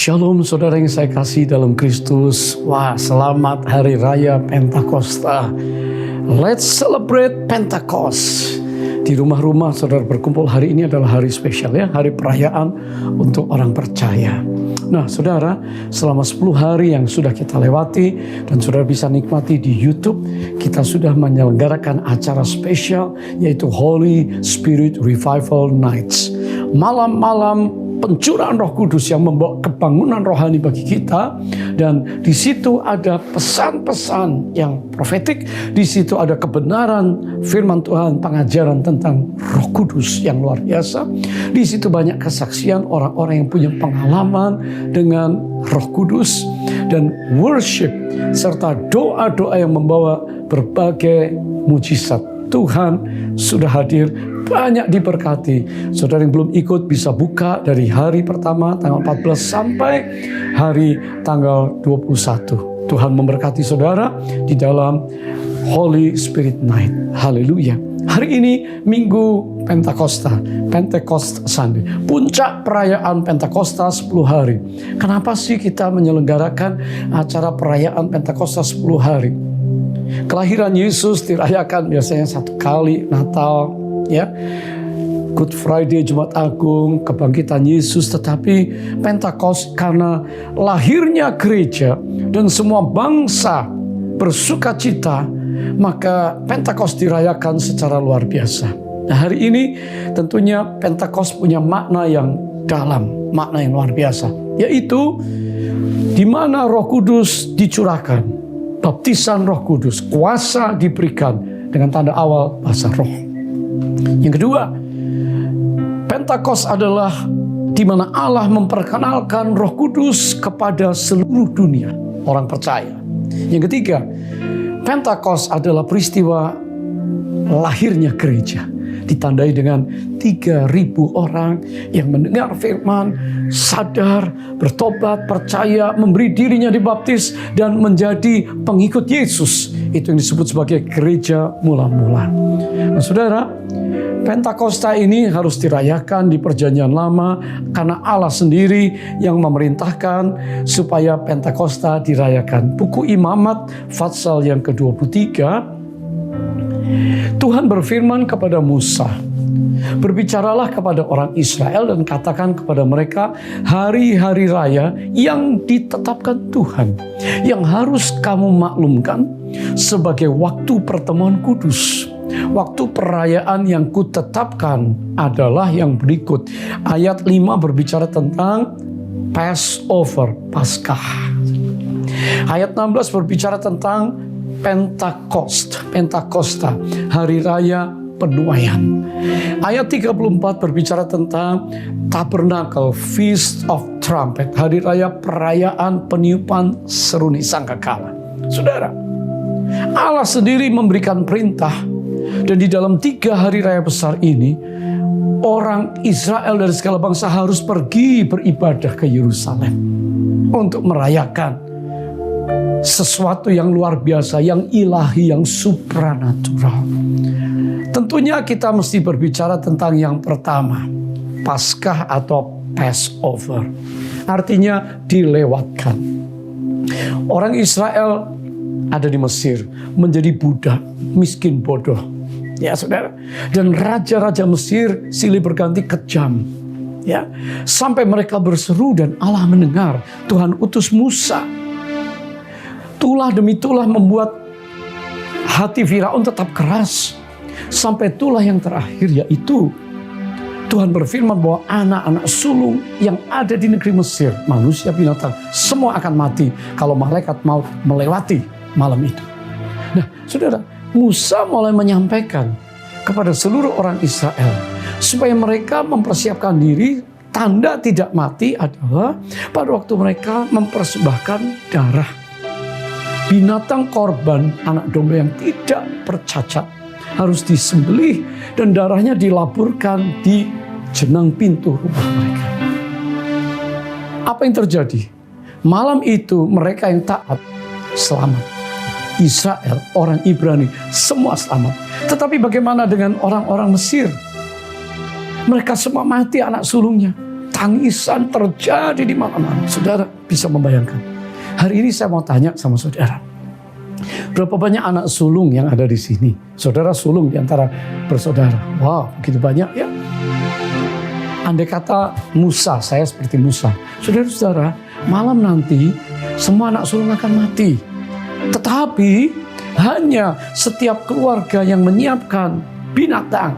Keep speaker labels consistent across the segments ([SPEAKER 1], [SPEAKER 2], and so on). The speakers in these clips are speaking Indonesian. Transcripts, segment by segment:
[SPEAKER 1] Shalom saudara yang saya kasih dalam Kristus. Wah, selamat Hari Raya Pentakosta. Let's celebrate Pentecost. Di rumah-rumah saudara berkumpul, hari ini adalah hari spesial ya, hari perayaan untuk orang percaya. Nah saudara, selama 10 hari yang sudah kita lewati dan saudara bisa nikmati di YouTube, kita sudah menyelenggarakan acara spesial yaitu Holy Spirit Revival Nights. Malam-malam pencurahan Roh Kudus yang membawa kebangunan rohani bagi kita, dan di situ ada pesan-pesan yang profetik, di situ ada kebenaran firman Tuhan, pengajaran tentang Roh Kudus yang luar biasa. Di situ banyak kesaksian orang-orang yang punya pengalaman dengan Roh Kudus dan worship serta doa-doa yang membawa berbagai mujizat. Tuhan sudah hadir, banyak diberkati. Saudara yang belum ikut bisa buka dari hari pertama tanggal 14 sampai hari tanggal 21. Tuhan memberkati saudara di dalam Holy Spirit Night. Haleluya. Hari ini Minggu Pentakosta, Pentecost Sunday, puncak perayaan Pentakosta 10 hari. Kenapa sih kita menyelenggarakan acara perayaan Pentakosta 10 hari? Kelahiran Yesus dirayakan biasanya 1 kali, Natal, ya, Good Friday, Jumat Agung, kebangkitan Yesus. Tetapi Pentakost karena lahirnya gereja dan semua bangsa bersuka cita, maka Pentakost dirayakan secara luar biasa. Nah hari ini tentunya Pentakost punya makna yang dalam, makna yang luar biasa, yaitu di mana Roh Kudus dicurahkan. Baptisan Roh Kudus, kuasa diberikan dengan tanda awal bahasa roh. Yang kedua, Pentakost adalah di mana Allah memperkenalkan Roh Kudus kepada seluruh dunia orang percaya. Yang ketiga, Pentakost adalah peristiwa lahirnya gereja, ditandai dengan 3.000 orang yang mendengar firman, sadar, bertobat, percaya, memberi dirinya dibaptis, dan menjadi pengikut Yesus. Itu yang disebut sebagai gereja mula-mula. Nah saudara, Pentakosta ini harus dirayakan di Perjanjian Lama karena Allah sendiri yang memerintahkan supaya Pentakosta dirayakan. Buku Imamat Fatsal yang ke-23, Tuhan berfirman kepada Musa, berbicaralah kepada orang Israel dan katakan kepada mereka hari-hari raya yang ditetapkan Tuhan, yang harus kamu maklumkan sebagai waktu pertemuan kudus. Waktu perayaan yang kutetapkan adalah yang berikut. Ayat 5 berbicara tentang Passover, Paskah. Ayat 16 berbicara tentang Pentakosta, hari raya penuaian. Ayat 34 berbicara tentang Tabernacle, Feast of Trumpet, hari raya perayaan peniupan seruni sangkakala. Saudara, Allah sendiri memberikan perintah, dan di dalam 3 hari raya besar ini, orang Israel dari segala bangsa harus pergi beribadah ke Yerusalem untuk merayakan sesuatu yang luar biasa, yang ilahi, yang supranatural. Tentunya kita mesti berbicara tentang yang pertama, Paskah atau Passover. Artinya dilewatkan. Orang Israel ada di Mesir, menjadi budak, miskin, bodoh. Ya saudara. Dan raja-raja Mesir silih berganti kejam. Ya, sampai mereka berseru dan Allah mendengar. Tuhan utus Musa. Tulah demi tulah membuat hati Firaun tetap keras. Sampai tulah yang terakhir, yaitu Tuhan berfirman bahwa anak-anak sulung yang ada di negeri Mesir, manusia, binatang, semua akan mati kalau malaikat maut melewati malam itu. Nah saudara, Musa mulai menyampaikan kepada seluruh orang Israel supaya mereka mempersiapkan diri. Tanda tidak mati adalah pada waktu mereka mempersembahkan darah binatang korban anak domba yang tidak bercacat, harus disembelih dan darahnya dilaburkan di jenang pintu rumah mereka. Apa yang terjadi? Malam itu mereka yang taat selamat. Israel, orang Ibrani, semua selamat. Tetapi bagaimana dengan orang-orang Mesir? Mereka semua mati anak sulungnya. tangisan terjadi di mana-mana. Saudara bisa membayangkan. Hari ini saya mau tanya sama saudara. Berapa banyak anak sulung yang ada di sini? Saudara sulung di antara bersaudara. Wow, begitu banyak ya. Andai kata Musa, saya seperti Musa. Saudara-saudara, malam nanti semua anak sulung akan mati. Tetapi hanya setiap keluarga yang menyiapkan binatang,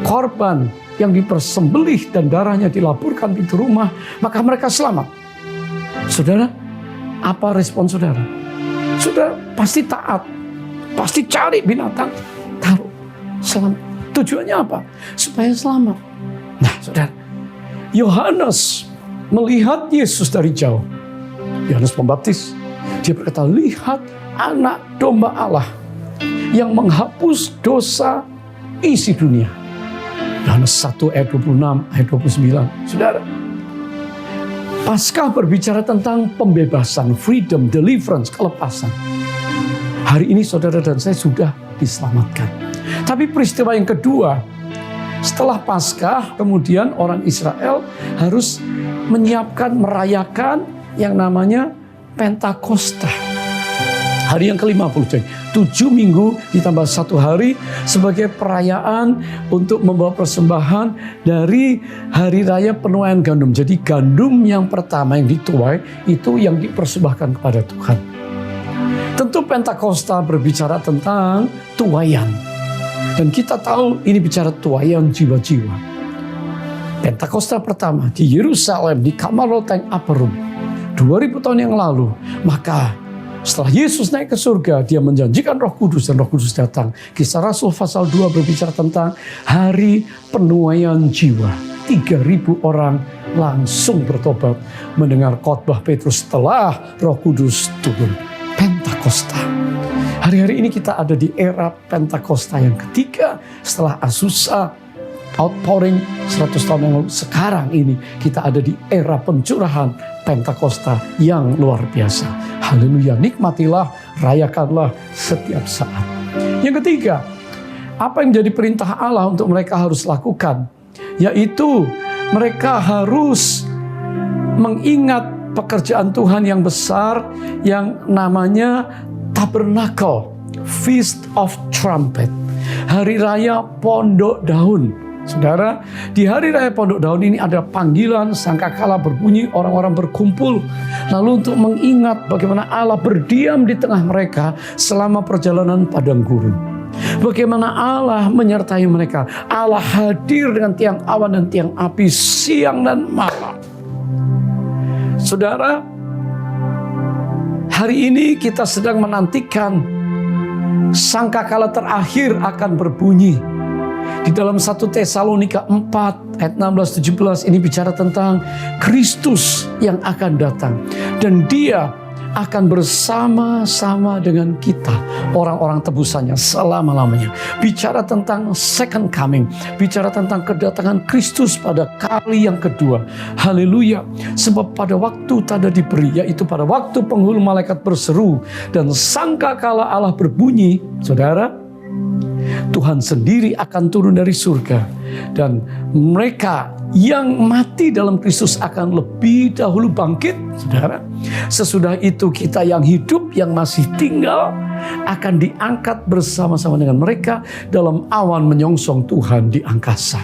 [SPEAKER 1] korban yang dipersembelih dan darahnya dilaburkan pintu rumah, maka mereka selamat. Saudara, apa respon saudara? Saudara pasti taat, pasti cari binatang, taruh, selamat. Tujuannya apa? Supaya selamat. Nah, saudara, Yohanes melihat Yesus dari jauh. Yohanes Pembaptis, dia berkata, lihat anak domba Allah yang menghapus dosa isi dunia. Yohanes 1 ayat 26, ayat 29. Saudara, Paskah berbicara tentang pembebasan, freedom, deliverance, kelepasan. Hari ini saudara dan saya sudah diselamatkan. Tapi peristiwa yang kedua, setelah Paskah, kemudian orang Israel harus menyiapkan, merayakan yang namanya Pentakosta. Hari yang ke-50, 7 minggu ditambah 1 hari sebagai perayaan untuk membawa persembahan dari hari raya penuaian gandum. Jadi gandum yang pertama yang dituai itu yang dipersembahkan kepada Tuhan. Tentu Pentakosta berbicara tentang tuaian. Dan kita tahu ini bicara tuaian jiwa-jiwa. Pentakosta pertama di Yerusalem, di Kamar Loteng Upper Room, 2000 tahun yang lalu. Maka setelah Yesus naik ke surga, dia menjanjikan Roh Kudus dan Roh Kudus datang. Kisah Rasul pasal 2 berbicara tentang hari penuaian jiwa. 3.000 orang langsung bertobat mendengar khotbah Petrus setelah Roh Kudus turun. Pentakosta. Hari-hari ini kita ada di era Pentakosta yang ketiga setelah Azusa outpouring 100 tahun yang lalu. Sekarang ini kita ada di era pencurahan Pentakosta yang luar biasa. Haleluya, nikmatilah, rayakanlah setiap saat. Yang ketiga, apa yang menjadi perintah Allah untuk mereka harus lakukan? Yaitu mereka harus mengingat pekerjaan Tuhan yang besar yang namanya Tabernacle, Feast of Trumpet, Hari Raya Pondok Daun. Saudara, di Hari Raya Pondok Daun ini ada panggilan sangkakala berbunyi, orang-orang berkumpul. Lalu untuk mengingat bagaimana Allah berdiam di tengah mereka selama perjalanan padang gurun. Bagaimana Allah menyertai mereka. Allah hadir dengan tiang awan dan tiang api siang dan malam. Saudara, hari ini kita sedang menantikan sangkakala terakhir akan berbunyi. Di dalam 1 Tesalonika 4 ayat 16-17 ini bicara tentang Kristus yang akan datang. Dan dia akan bersama-sama dengan kita, orang-orang tebusannya selama-lamanya. Bicara tentang second coming, bicara tentang kedatangan Kristus pada kali yang kedua. Haleluya. Sebab pada waktu tanda diberi, yaitu pada waktu penghulu malaikat berseru dan sangkakala Allah berbunyi, saudara, Tuhan sendiri akan turun dari surga. Dan mereka yang mati dalam Kristus akan lebih dahulu bangkit, saudara. Sesudah itu kita yang hidup, yang masih tinggal, akan diangkat bersama-sama dengan mereka dalam awan menyongsong Tuhan di angkasa.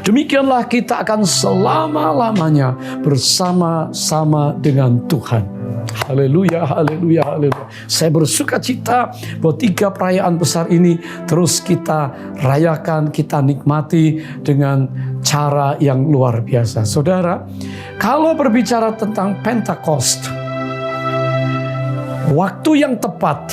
[SPEAKER 1] Demikianlah kita akan selama-lamanya bersama-sama dengan Tuhan. Haleluya, haleluya, haleluya. Saya bersuka cita bahwa 3 perayaan besar ini terus kita rayakan, kita nikmati dengan cara yang luar biasa. Saudara, kalau berbicara tentang Pentakost, waktu yang tepat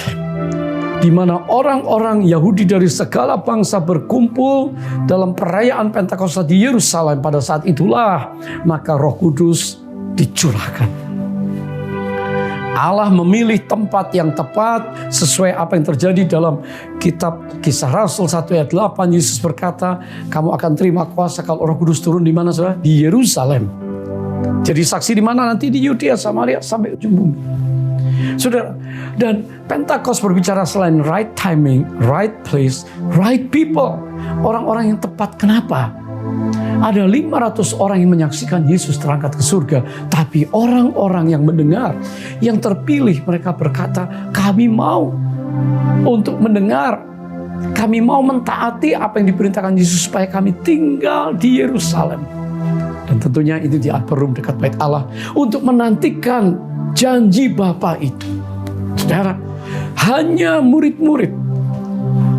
[SPEAKER 1] di mana orang-orang Yahudi dari segala bangsa berkumpul dalam perayaan Pentakosta di Yerusalem, pada saat itulah maka Roh Kudus dicurahkan. Allah memilih tempat yang tepat sesuai apa yang terjadi dalam kitab Kisah Rasul 1 ayat 8. Yesus berkata, kamu akan terima kuasa kalau Roh Kudus turun di mana, saudara? Di Yerusalem. Jadi saksi di mana? Nanti di Yudea, Samaria, sampai ujung bumi. Saudara, dan Pentakost berbicara selain right timing, right place, right people. Orang-orang yang tepat. Kenapa? Ada 500 orang yang menyaksikan Yesus terangkat ke surga. Tapi orang-orang yang mendengar, yang terpilih, mereka berkata, kami mau untuk mendengar. Kami mau mentaati apa yang diperintahkan Yesus supaya kami tinggal di Yerusalem. Dan tentunya itu di upper room dekat bait Allah untuk menantikan janji Bapa itu. Saudara, hanya murid-murid,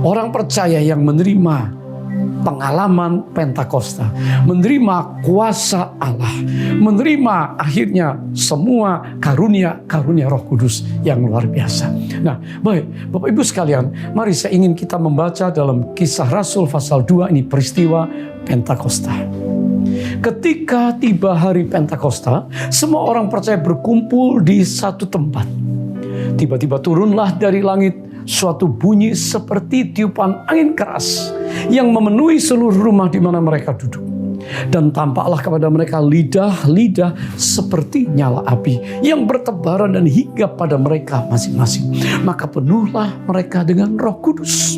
[SPEAKER 1] orang percaya yang menerima pengalaman Pentakosta, menerima kuasa Allah, menerima akhirnya semua karunia Roh Kudus yang luar biasa. Nah, baik, Bapak Ibu sekalian, mari saya ingin kita membaca dalam Kisah Rasul pasal 2 ini peristiwa Pentakosta. Ketika tiba hari Pentakosta, semua orang percaya berkumpul di satu tempat. Tiba-tiba turunlah dari langit suatu bunyi seperti tiupan angin keras yang memenuhi seluruh rumah di mana mereka duduk. Dan tampaklah kepada mereka lidah-lidah seperti nyala api yang bertebaran dan hinggap pada mereka masing-masing. Maka penuhlah mereka dengan Roh Kudus.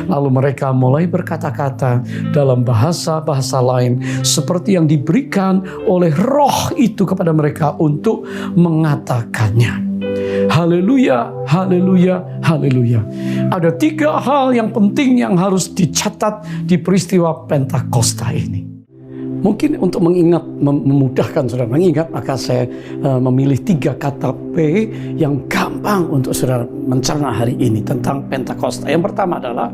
[SPEAKER 1] Lalu mereka mulai berkata-kata dalam bahasa-bahasa lain seperti yang diberikan oleh Roh itu kepada mereka untuk mengatakannya. Haleluya, haleluya, haleluya. Ada 3 hal yang penting yang harus dicatat di peristiwa Pentakosta ini. Mungkin untuk mengingat, memudahkan saudara mengingat, maka saya memilih 3 kata P yang gampang untuk saudara mencerna hari ini tentang Pentakosta. Yang pertama adalah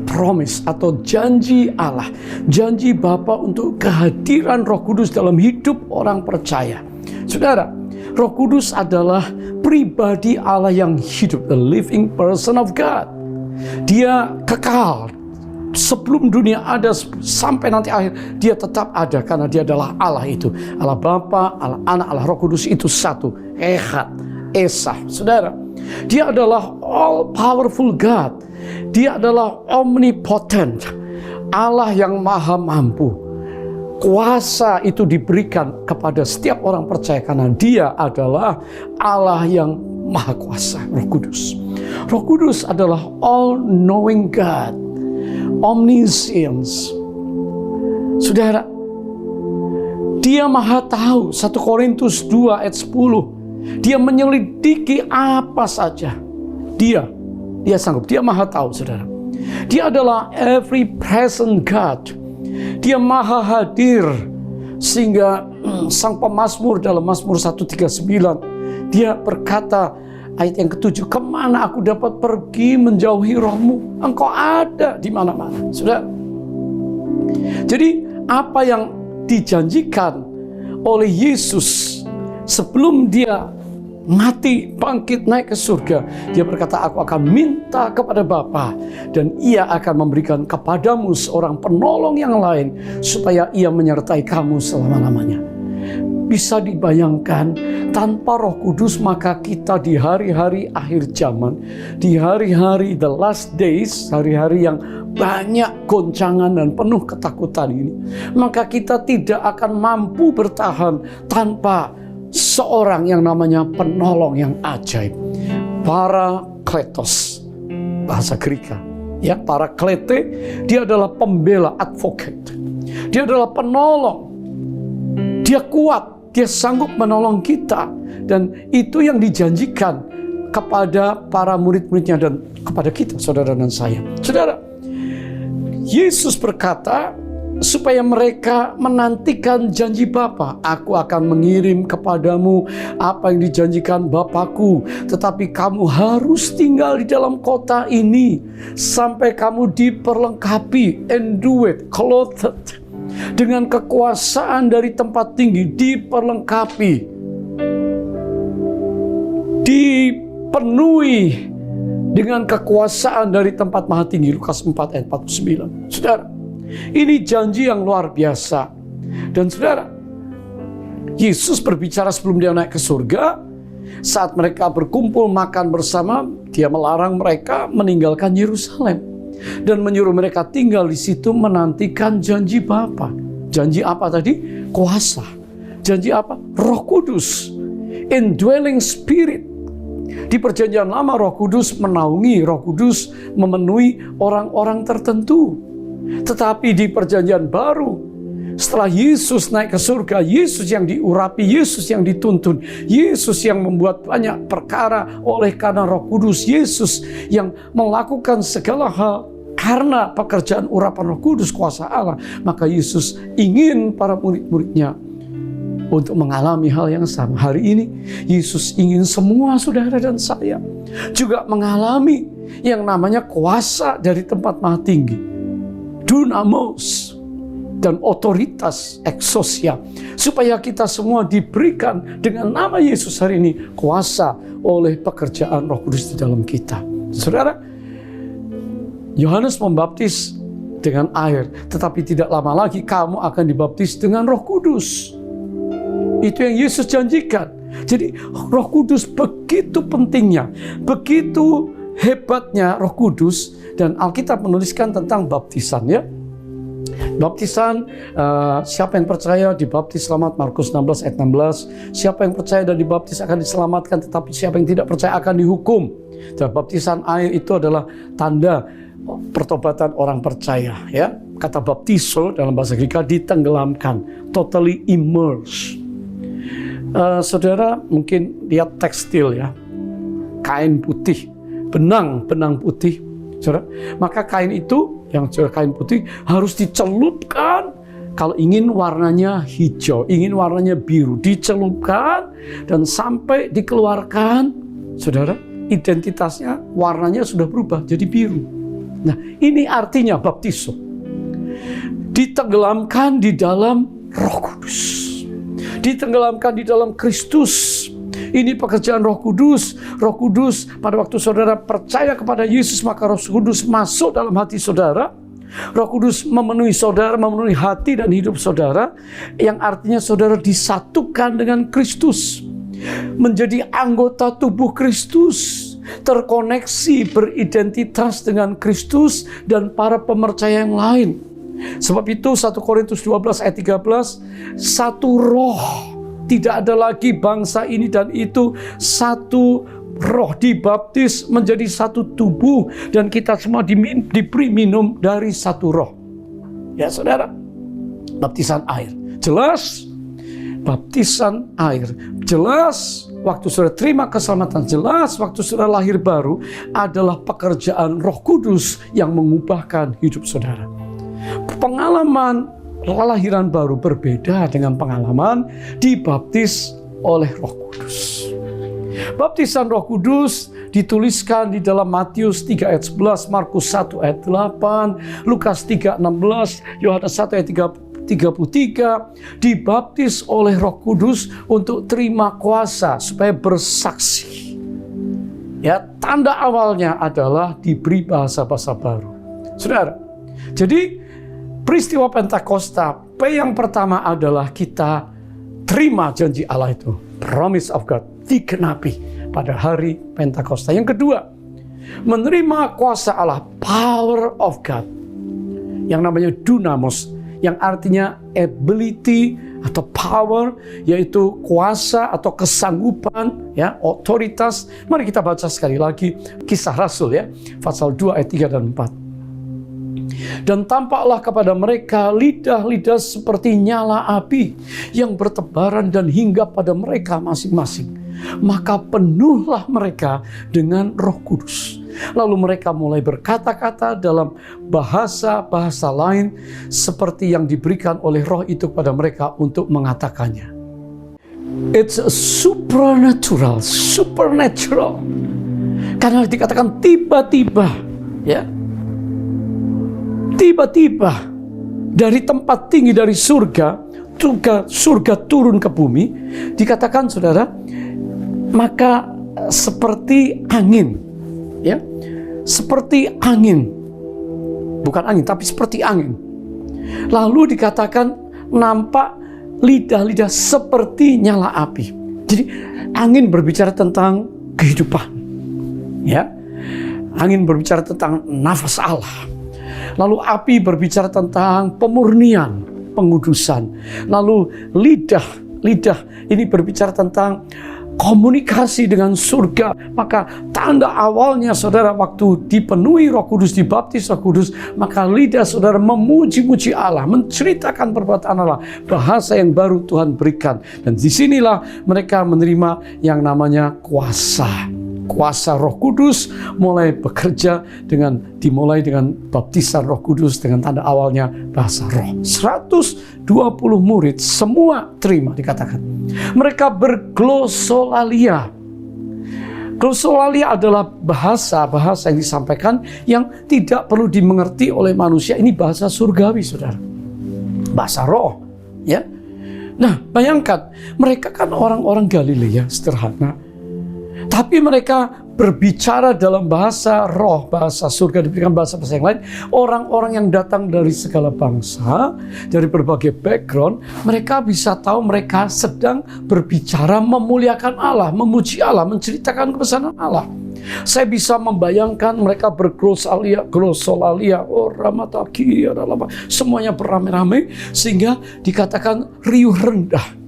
[SPEAKER 1] promise atau janji Allah. Janji Bapa untuk kehadiran Roh Kudus dalam hidup orang percaya. Saudara, Roh Kudus adalah pribadi Allah yang hidup, the living person of God. Dia kekal. Sebelum dunia ada sampai nanti akhir, dia tetap ada karena dia adalah Allah itu. Allah Bapa, Allah Anak, Allah Roh Kudus itu satu. Echad, Esa. Saudara, dia adalah all powerful God. Dia adalah omnipotent. Allah yang maha mampu. Kuasa itu diberikan kepada setiap orang percaya karena dia adalah Allah yang maha kuasa, Roh Kudus. Roh Kudus adalah all-knowing God, omniscience. Saudara, dia maha tahu. 1 Korintus 2 ayat 10. Dia menyelidiki apa saja. Dia sanggup, dia maha tahu, saudara. Dia adalah every present God. Dia maha hadir sehingga sang pemazmur dalam Mazmur 139 dia berkata ayat yang ke-7, kemana aku dapat pergi menjauhi Roh-Mu? Engkau ada di mana-mana. Sudah. Jadi apa yang dijanjikan oleh Yesus sebelum dia mati, bangkit, naik ke surga, dia berkata, aku akan minta kepada Bapa dan ia akan memberikan kepadamu seorang penolong yang lain supaya ia menyertai kamu selama-lamanya. Bisa dibayangkan, tanpa Roh Kudus maka kita di hari-hari akhir zaman, di hari-hari the last days, hari-hari yang banyak goncangan dan penuh ketakutan ini, maka kita tidak akan mampu bertahan tanpa seorang yang namanya penolong yang ajaib. Parakletos, bahasa Greka. Ya, paraklete, dia adalah pembela, advocate. Dia adalah penolong. Dia kuat, dia sanggup menolong kita. Dan itu yang dijanjikan kepada para murid-muridnya dan kepada kita, saudara dan saya. Saudara, Yesus berkata, supaya mereka menantikan janji Bapa. Aku akan mengirim kepadamu apa yang dijanjikan Bapakku. Tetapi kamu harus tinggal di dalam kota ini sampai kamu diperlengkapi, endued, clothed, dengan kekuasaan dari tempat tinggi, diperlengkapi, dipenuhi dengan kekuasaan dari tempat maha tinggi. Lukas 4 ayat 49. Saudara, ini janji yang luar biasa. Dan saudara, Yesus berbicara sebelum dia naik ke surga. Saat mereka berkumpul makan bersama, dia melarang mereka meninggalkan Yerusalem dan menyuruh mereka tinggal di situ menantikan janji Bapa. Janji apa tadi? Kuasa. Janji apa? Roh Kudus, indwelling spirit. Di perjanjian lama Roh Kudus menaungi, Roh Kudus memenuhi orang-orang tertentu. Tetapi di perjanjian baru Setelah Yesus naik ke surga, Yesus yang diurapi, Yesus yang dituntun, Yesus yang membuat banyak perkara oleh karena Roh Kudus, Yesus yang melakukan segala hal karena pekerjaan urapan Roh Kudus, kuasa Allah. Maka Yesus ingin para murid-muridnya untuk mengalami hal yang sama. Hari ini Yesus ingin semua saudara dan saya juga mengalami yang namanya kuasa dari tempat maha tinggi, dunamos, dan otoritas eksosia, supaya kita semua diberikan dengan nama Yesus hari ini kuasa oleh pekerjaan Roh Kudus di dalam kita. Saudara, Yohanes membaptis dengan air, tetapi tidak lama lagi kamu akan dibaptis dengan Roh Kudus. Itu yang Yesus janjikan. Jadi Roh Kudus begitu pentingnya, begitu hebatnya Roh Kudus, dan Alkitab menuliskan tentang baptisan, ya. Baptisan, siapa yang percaya dibaptis selamat, Markus 16 ayat 16. Siapa yang percaya dan dibaptis akan diselamatkan, tetapi siapa yang tidak percaya akan dihukum. Dan baptisan air itu adalah tanda pertobatan orang percaya, ya. Kata baptiso dalam bahasa Greek ditenggelamkan, totally immersed. Saudara mungkin lihat tekstil, ya, kain putih, benang putih, saudara. Maka kain itu, yang kain putih, harus dicelupkan. Kalau ingin warnanya hijau, ingin warnanya biru, dicelupkan dan sampai dikeluarkan, saudara, identitasnya, warnanya sudah berubah jadi biru. Nah, ini artinya baptiso. Ditenggelamkan di dalam Roh Kudus, ditenggelamkan di dalam Kristus. Ini pekerjaan Roh Kudus. Roh Kudus, pada waktu saudara percaya kepada Yesus, maka Roh Kudus masuk dalam hati saudara. Roh Kudus memenuhi saudara, memenuhi hati dan hidup saudara, yang artinya saudara disatukan dengan Kristus, menjadi anggota tubuh Kristus, terkoneksi, beridentitas dengan Kristus dan para pemercaya yang lain. Sebab itu 1 Korintus 12 ayat 13, satu roh, tidak ada lagi bangsa ini dan itu, satu roh, dibaptis menjadi satu tubuh, dan kita semua diberi minum dari satu roh. Ya saudara, baptisan air, jelas baptisan air, jelas waktu saudara terima keselamatan, jelas waktu saudara lahir baru, adalah pekerjaan Roh Kudus yang mengubahkan hidup saudara. Pengalaman kelahiran baru berbeda dengan pengalaman dibaptis oleh Roh Kudus. Baptisan Roh Kudus dituliskan di dalam Matius 3 ayat 11, Markus 1 ayat 8, Lukas 3 16, Yohanes 1 ayat 33, dibaptis oleh Roh Kudus untuk terima kuasa supaya bersaksi. Ya, tanda awalnya adalah diberi bahasa-bahasa baru. Saudara, jadi peristiwa Pentakosta, P yang pertama adalah kita terima janji Allah itu, promise of God, digenapi pada hari Pentakosta. Yang kedua, menerima kuasa Allah, power of God, yang namanya dunamos, yang artinya ability atau power, yaitu kuasa atau kesanggupan, ya, otoritas. Mari kita baca sekali lagi Kisah Rasul, ya, pasal 2 ayat 3 dan 4. Dan tampaklah kepada mereka lidah-lidah seperti nyala api yang bertebaran dan hinggap pada mereka masing-masing. Maka penuhlah mereka dengan Roh Kudus. Lalu mereka mulai berkata-kata dalam bahasa-bahasa lain seperti yang diberikan oleh Roh itu kepada mereka untuk mengatakannya. It's a supernatural. Karena dikatakan tiba-tiba, ya. Tiba-tiba dari tempat tinggi, dari surga turun ke bumi, dikatakan saudara, maka seperti angin, ya, seperti angin, bukan angin tapi seperti angin. Lalu dikatakan nampak lidah-lidah seperti nyala api. Jadi angin berbicara tentang kehidupan, ya, angin berbicara tentang nafas Allah. Lalu api berbicara tentang pemurnian, pengudusan. Lalu lidah ini berbicara tentang komunikasi dengan surga. Maka tanda awalnya saudara waktu dipenuhi Roh Kudus, dibaptis Roh Kudus, maka lidah saudara memuji-muji Allah, menceritakan perbuatan Allah, bahasa yang baru Tuhan berikan. Dan disinilah mereka menerima yang namanya kuasa. Kuasa Roh Kudus mulai bekerja dimulai dengan baptisan Roh Kudus dengan tanda awalnya bahasa roh. 120 murid semua terima dikatakan. Mereka berglosolalia. Glosolalia adalah bahasa yang disampaikan yang tidak perlu dimengerti oleh manusia. Ini bahasa surgawi, saudara. Bahasa roh, ya. Nah, bayangkan mereka kan orang-orang Galilea sederhana. Tapi mereka berbicara dalam bahasa roh, bahasa surga, diberikan bahasa-bahasa yang lain. Orang-orang yang datang dari segala bangsa, dari berbagai background, mereka bisa tahu mereka sedang berbicara memuliakan Allah, memuji Allah, menceritakan kebesaran Allah. Saya bisa membayangkan mereka berglosolalia, semuanya beramai-ramai, sehingga dikatakan riuh rendah.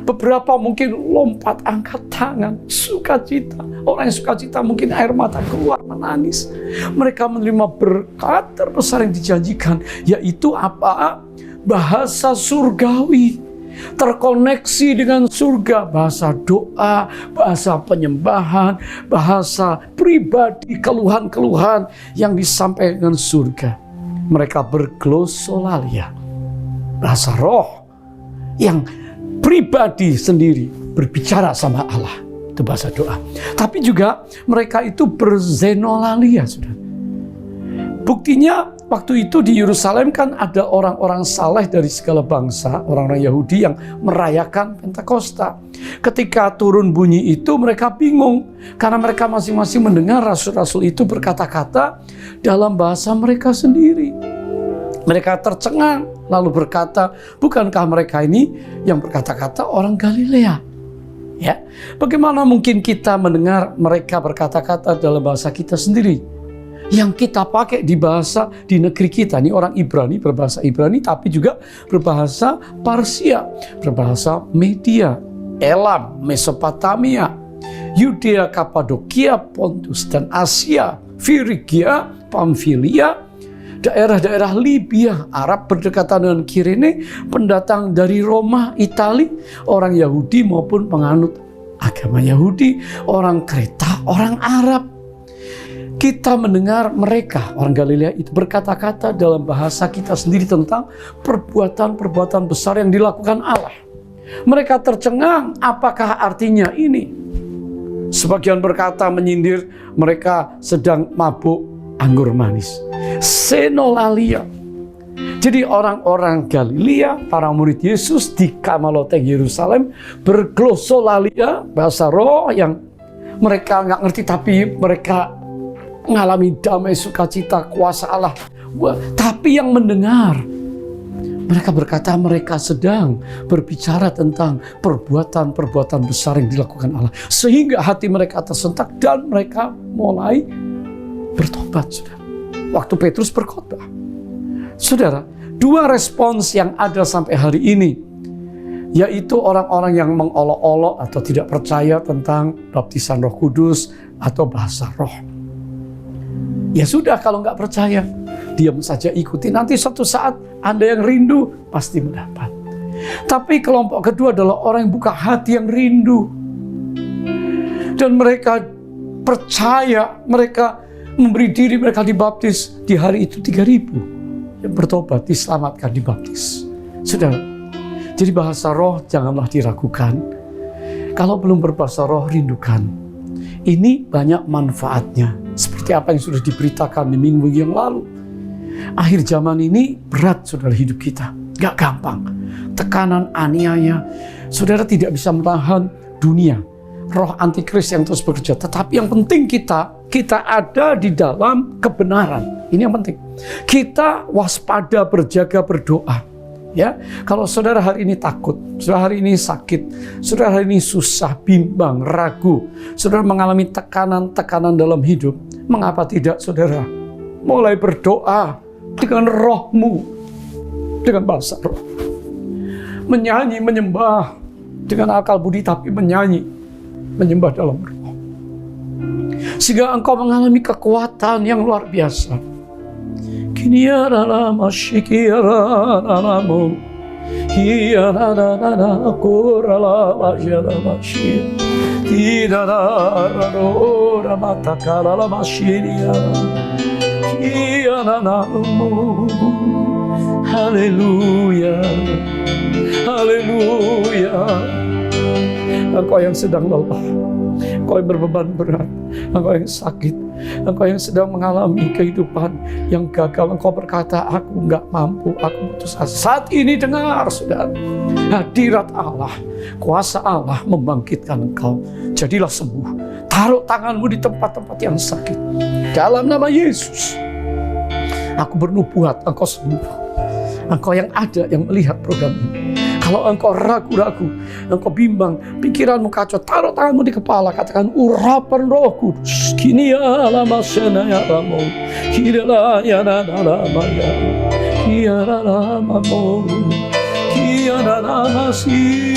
[SPEAKER 1] Beberapa mungkin lompat, angkat tangan, sukacita. Orang yang sukacita mungkin air mata keluar, menangis. Mereka menerima berkat terbesar yang dijanjikan, yaitu apa? Bahasa surgawi. Terkoneksi dengan surga, bahasa doa, bahasa penyembahan, bahasa pribadi, keluhan-keluhan yang disampaikan dengan surga. Mereka berglosolalia, bahasa roh yang pribadi sendiri berbicara sama Allah, itu bahasa doa. Tapi juga mereka itu berzenolalia, sudah. Buktinya waktu itu di Yerusalem kan ada orang-orang saleh dari segala bangsa, orang-orang Yahudi yang merayakan Pentakosta. Ketika turun bunyi itu mereka bingung karena mereka masing-masing mendengar rasul-rasul itu berkata-kata dalam bahasa mereka sendiri. Mereka tercengang lalu berkata, bukankah mereka ini yang berkata-kata orang Galilea? Ya, bagaimana mungkin kita mendengar mereka berkata-kata dalam bahasa kita sendiri? Yang kita pakai di bahasa di negeri kita. Ini orang Ibrani, berbahasa Ibrani, tapi juga berbahasa Parsia, berbahasa Media, Elam, Mesopotamia, Yudea, Kapadokia, Pontus dan Asia, Frigia, Pamfilia, daerah-daerah Libya, Arab berdekatan dengan Kirene, pendatang dari Roma, Itali, orang Yahudi maupun penganut agama Yahudi, orang Kreta, orang Arab. Kita mendengar mereka, orang Galilea itu berkata-kata dalam bahasa kita sendiri tentang perbuatan-perbuatan besar yang dilakukan Allah. Mereka tercengang, apakah artinya ini? Sebagian berkata menyindir mereka sedang mabuk anggur manis. Senolalia. Jadi orang-orang Galilea, para murid Yesus di Kamaloteng Yerusalem berglosolalia, bahasa roh yang mereka nggak ngerti, tapi mereka mengalami damai, sukacita, kuasa Allah. Tapi yang mendengar, mereka berkata mereka sedang berbicara tentang perbuatan-perbuatan besar yang dilakukan Allah. Sehingga hati mereka tersentak dan mereka mulai bertobat, saudara. Waktu Petrus berkhotbah, saudara, dua respons yang ada sampai hari ini, yaitu orang-orang yang mengolok-olok atau tidak percaya tentang baptisan Roh Kudus atau bahasa roh. Ya sudah, kalau nggak percaya, diam saja, ikuti. Nanti suatu saat Anda yang rindu pasti mendapat. Tapi kelompok kedua adalah orang yang buka hati, yang rindu. Dan mereka percaya, mereka memberi diri, mereka dibaptis. Di hari itu 3.000 yang bertobat, diselamatkan, dibaptis. Saudara, jadi bahasa roh janganlah diragukan. Kalau belum berbahasa roh, rindukan. Ini banyak manfaatnya. Seperti apa yang sudah diberitakan di minggu yang lalu. Akhir zaman ini berat, saudara, hidup kita. Gak gampang. Tekanan, aniaya. Saudara tidak bisa menahan dunia. Roh antikris yang terus bekerja. Tetapi yang penting kita ada di dalam kebenaran. Ini yang penting. Kita waspada, berjaga, berdoa. Ya, kalau saudara hari ini takut, saudara hari ini sakit, saudara hari ini susah, bimbang, ragu, saudara mengalami tekanan-tekanan dalam hidup, mengapa tidak saudara mulai berdoa dengan rohmu, dengan bahasa roh, menyanyi, menyembah dengan akal budi, tapi menyanyi menyembah dalam roh. Sehingga engkau mengalami kekuatan yang luar biasa. Kiniara masyikiara nanamu. Hiara nana kurala wajala masyir. Tidara rora matakala masyiria. Hiara nanamu. Haleluya. Haleluya. Engkau yang sedang lelah, engkau yang berbeban berat, engkau yang sakit, engkau yang sedang mengalami kehidupan yang gagal. Engkau berkata, aku enggak mampu, aku putus asa. Saat ini dengar, saudara, hadirat Allah, kuasa Allah membangkitkan engkau. Jadilah sembuh. Taruh tanganmu di tempat-tempat yang sakit. Dalam nama Yesus, aku bernubuat, engkau sembuh. Engkau yang ada, yang melihat program ini. Kalau engkau ragu-ragu, engkau bimbang, pikiranmu kacau, taruh tanganmu di kepala, katakan urapan Roh Kudus. Kini ya lama sana ya lamo, kira ya nana lama ya, kira lama mo, kira lama si,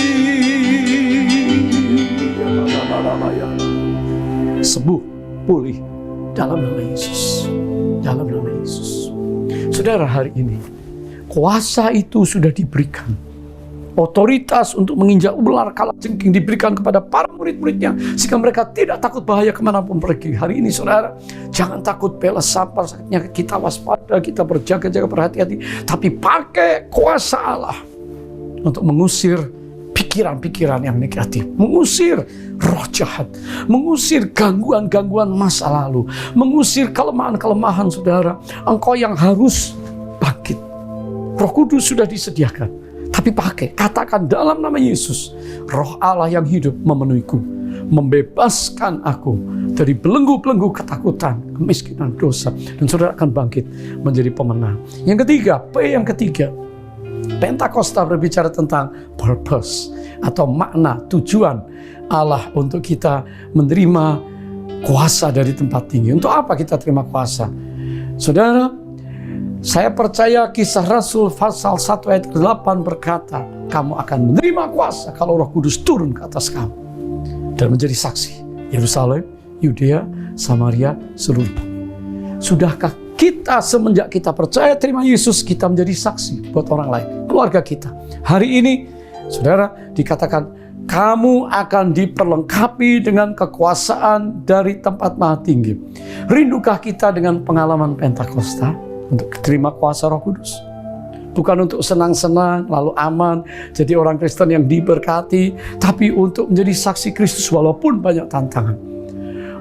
[SPEAKER 1] lama ya. Sembuh, pulih dalam nama Yesus, dalam nama Yesus. Saudara, hari ini kuasa itu sudah diberikan. Otoritas untuk menginjak ular kalajengking diberikan kepada para murid-muridnya, sehingga mereka tidak takut bahaya kemanapun pergi. Hari ini saudara, jangan takut bela sampar sakitnya, kita waspada, kita berjaga-jaga, berhati-hati, tapi pakai kuasa Allah untuk mengusir pikiran-pikiran yang negatif, mengusir roh jahat, mengusir gangguan-gangguan masa lalu, mengusir kelemahan-kelemahan saudara. Engkau yang harus bangkit. Roh Kudus sudah disediakan. Tapi pakai, katakan dalam nama Yesus, Roh Allah yang hidup memenuhiku, membebaskan aku dari belenggu-belenggu ketakutan, kemiskinan, dosa, dan saudara akan bangkit menjadi pemenang. Yang ketiga, P yang ketiga, Pentakosta berbicara tentang purpose atau makna, tujuan Allah untuk kita menerima kuasa dari tempat tinggi. Untuk apa kita terima kuasa? Saudara, saya percaya Kisah Rasul pasal 1 ayat 8 berkata, kamu akan menerima kuasa kalau Roh Kudus turun ke atas kamu dan menjadi saksi Yerusalem, Yudea, Samaria, seluruh bumi. Sudahkah kita semenjak kita percaya terima Yesus, kita menjadi saksi buat orang lain, keluarga kita? Hari ini, saudara, dikatakan kamu akan diperlengkapi dengan kekuasaan dari tempat maha tinggi. Rindukah kita dengan pengalaman Pentakosta? Untuk terima kuasa Roh Kudus, bukan untuk senang-senang lalu aman jadi orang Kristen yang diberkati, tapi untuk menjadi saksi Kristus walaupun banyak tantangan.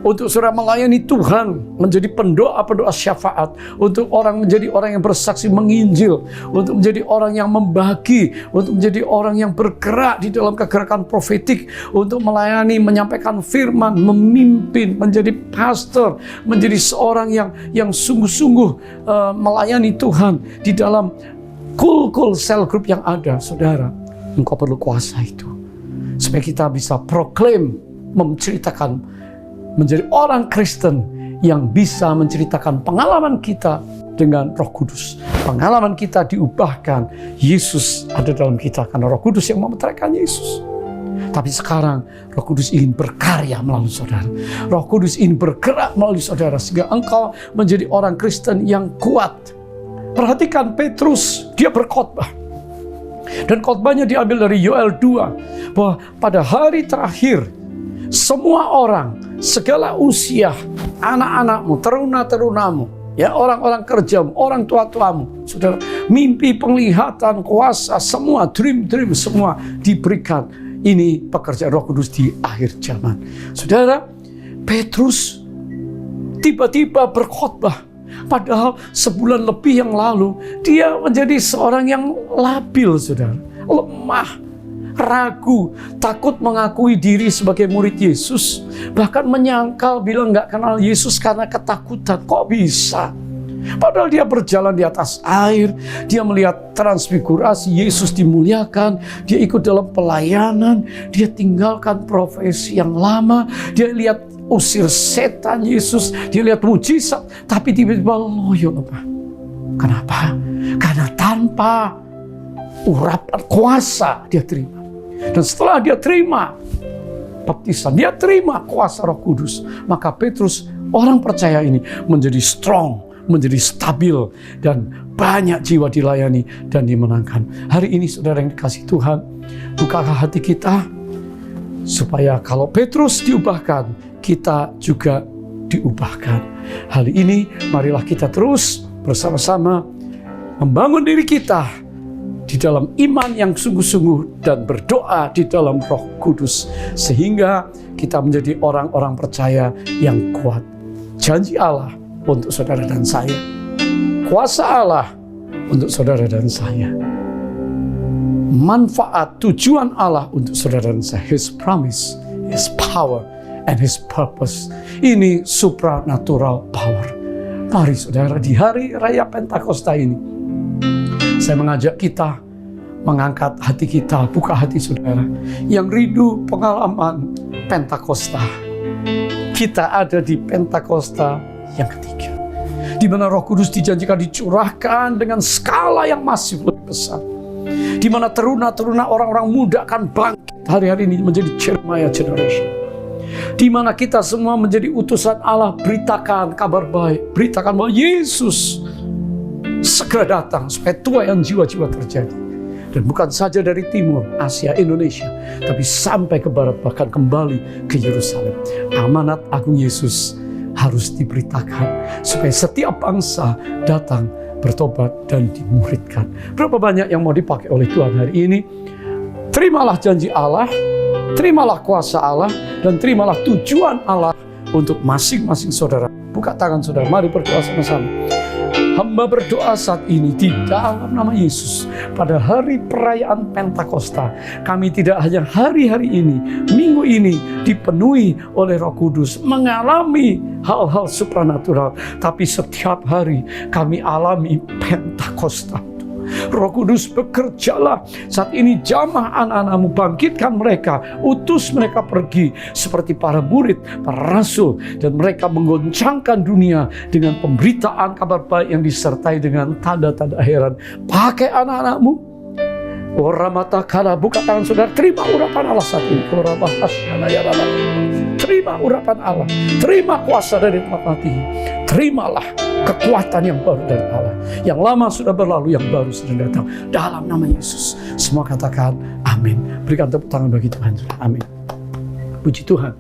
[SPEAKER 1] Untuk saudara melayani Tuhan, menjadi pendoa-pendoa syafaat, untuk orang menjadi orang yang bersaksi menginjil, untuk menjadi orang yang membagi, untuk menjadi orang yang bergerak di dalam kegerakan profetik, untuk melayani, menyampaikan firman, memimpin, menjadi pastor, menjadi seorang yang sungguh-sungguh melayani Tuhan di dalam kul-kul cell group yang ada. Saudara, engkau perlu kuasa itu supaya kita bisa proklaim, menceritakan, menjadi orang Kristen yang bisa menceritakan pengalaman kita dengan Roh Kudus. Pengalaman kita diubahkan, Yesus ada dalam kita karena Roh Kudus yang memeteraikan Yesus. Tapi sekarang Roh Kudus ingin berkarya melalui saudara. Roh Kudus ingin bergerak melalui saudara sehingga engkau menjadi orang Kristen yang kuat. Perhatikan Petrus, dia berkhotbah. Dan khotbahnya diambil dari Yoel 2 bahwa pada hari terakhir semua orang, segala usia, anak-anakmu, teruna-terunamu, ya, orang-orang kerjamu, orang tua-tuamu, saudara, mimpi, penglihatan, kuasa, semua dream semua diberikan. Ini pekerjaan Roh Kudus di akhir zaman. Saudara, Petrus tiba-tiba berkhotbah, padahal sebulan lebih yang lalu dia menjadi seorang yang labil, saudara, lemah, ragu, takut mengakui diri sebagai murid Yesus, bahkan menyangkal, bilang nggak kenal Yesus karena ketakutan. Kok bisa? Padahal dia berjalan di atas air, dia melihat transfigurasi, Yesus dimuliakan, dia ikut dalam pelayanan, dia tinggalkan profesi yang lama, dia lihat usir setan Yesus, dia lihat mujizat, tapi tiba-tiba loyo. Kenapa? Karena tanpa urapan kuasa dia terima. Dan setelah dia terima baptisan, dia terima kuasa Roh Kudus. Maka Petrus, orang percaya ini, menjadi strong, menjadi stabil, dan banyak jiwa dilayani dan dimenangkan. Hari ini saudara yang dikasihi Tuhan, bukalah hati kita supaya kalau Petrus diubahkan, kita juga diubahkan. Hari ini marilah kita terus bersama-sama membangun diri kita di dalam iman yang sungguh-sungguh dan berdoa di dalam Roh Kudus, sehingga kita menjadi orang-orang percaya yang kuat. Janji Allah untuk saudara dan saya, kuasa Allah untuk saudara dan saya, manfaat tujuan Allah untuk saudara dan saya, His promise, His power, and His purpose. Ini supernatural power. Mari saudara, di hari raya Pentakosta ini, saya mengajak kita mengangkat hati kita, buka hati saudara yang rindu pengalaman Pentakosta. Kita ada di Pentakosta yang ketiga, di mana Roh Kudus dijanjikan dicurahkan dengan skala yang masif lebih besar, di mana teruna-teruna orang-orang muda akan bangkit hari-hari ini menjadi Jeremiah generation, di mana kita semua menjadi utusan Allah. Beritakan kabar baik, beritakan bahwa Yesus segera datang supaya tuaian jiwa-jiwa terjadi. Dan bukan saja dari timur, Asia, Indonesia, tapi sampai ke barat, bahkan kembali ke Yerusalem. Amanat agung Yesus harus diberitakan supaya setiap bangsa datang bertobat dan dimuridkan. Berapa banyak yang mau dipakai oleh Tuhan hari ini? Terimalah janji Allah, terimalah kuasa Allah, dan terimalah tujuan Allah untuk masing-masing saudara. Buka tangan saudara, mari berdoa sama-sama. Hamba berdoa saat ini di dalam nama Yesus, pada hari perayaan Pentakosta, kami tidak hanya hari-hari ini, minggu ini dipenuhi oleh Roh Kudus, mengalami hal-hal supranatural, tapi setiap hari kami alami Pentakosta. Roh Kudus bekerjalah saat ini, jamah anak-anakmu, bangkitkan mereka, utus mereka pergi seperti para murid, para rasul, dan mereka menggoncangkan dunia dengan pemberitaan kabar baik yang disertai dengan tanda-tanda heran. Pakai anak-anakmu. Orang mata kala, buka tangan saudara, terima urapan Allah saat ini. Terima urapan Allah, terima kuasa dari tempat mati, terimalah kekuatan yang baru dari Allah. Yang lama sudah berlalu, yang baru sedang datang. Dalam nama Yesus, semua katakan amin. Berikan tepuk tangan bagi Tuhan. Amin. Puji Tuhan.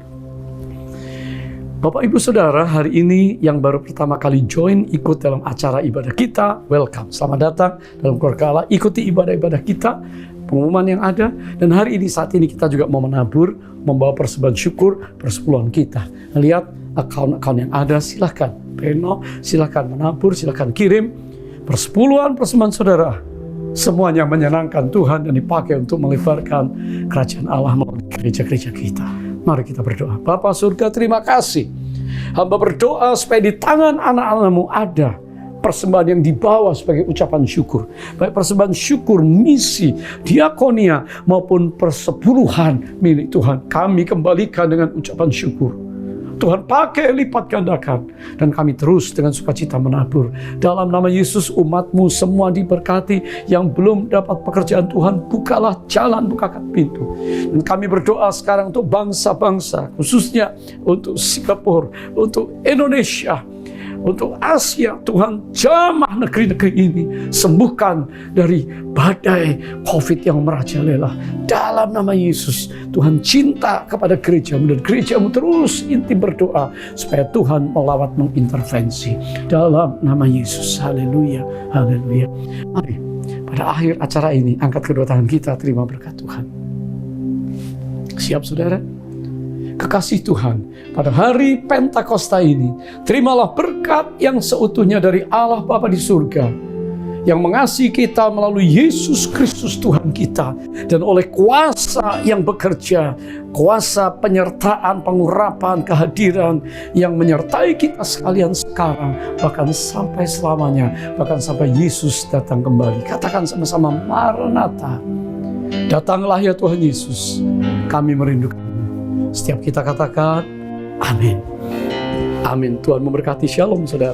[SPEAKER 1] Bapak Ibu Saudara, hari ini yang baru pertama kali join ikut dalam acara ibadah kita, welcome. Selamat datang dalam keluarga Allah. Ikuti ibadah-ibadah kita, pengumuman yang ada. Dan hari ini, saat ini kita juga mau menabur, membawa persembahan syukur persepuluhan kita. Lihat akun-akun yang ada, silakan Beno, silakan menabur, silakan kirim persepuluhan persembahan saudara. Semuanya menyenangkan Tuhan dan dipakai untuk melebarkan kerajaan Allah melalui gereja-gereja kita. Mari kita berdoa. Bapa surga, terima kasih. Hamba berdoa supaya di tangan anak-anakmu ada persembahan yang dibawa sebagai ucapan syukur. Baik persembahan syukur, misi, diakonia, maupun persepuluhan milik Tuhan. Kami kembalikan dengan ucapan syukur. Tuhan pakai lipat gandakan. Dan kami terus dengan sukacita menabur. Dalam nama Yesus, umat-Mu semua diberkati. Yang belum dapat pekerjaan Tuhan, bukalah jalan, bukakan pintu. Dan kami berdoa sekarang untuk bangsa-bangsa, khususnya untuk Singapura, untuk Indonesia, untuk Asia. Tuhan, jamah negeri-negeri ini, sembuhkan dari badai COVID yang merajalela. Dalam nama Yesus, Tuhan cinta kepada gereja-Mu, dan gereja-Mu terus intim berdoa supaya Tuhan melawat, mengintervensi. Dalam nama Yesus, haleluya, haleluya. Mari pada akhir acara ini, angkat kedua tangan kita, terima berkat Tuhan. Siap saudara? Kekasih Tuhan, pada hari Pentakosta ini, terimalah berkat yang seutuhnya dari Allah Bapa di surga, yang mengasihi kita melalui Yesus Kristus Tuhan kita, dan oleh kuasa yang bekerja, kuasa penyertaan, pengurapan, kehadiran yang menyertai kita sekalian sekarang, bahkan sampai selamanya, bahkan sampai Yesus datang kembali. Katakan sama-sama, Maranatha. Datanglah ya Tuhan Yesus, kami merindukan. Setiap kita katakan, amin. Amin. Tuhan memberkati. Shalom saudara.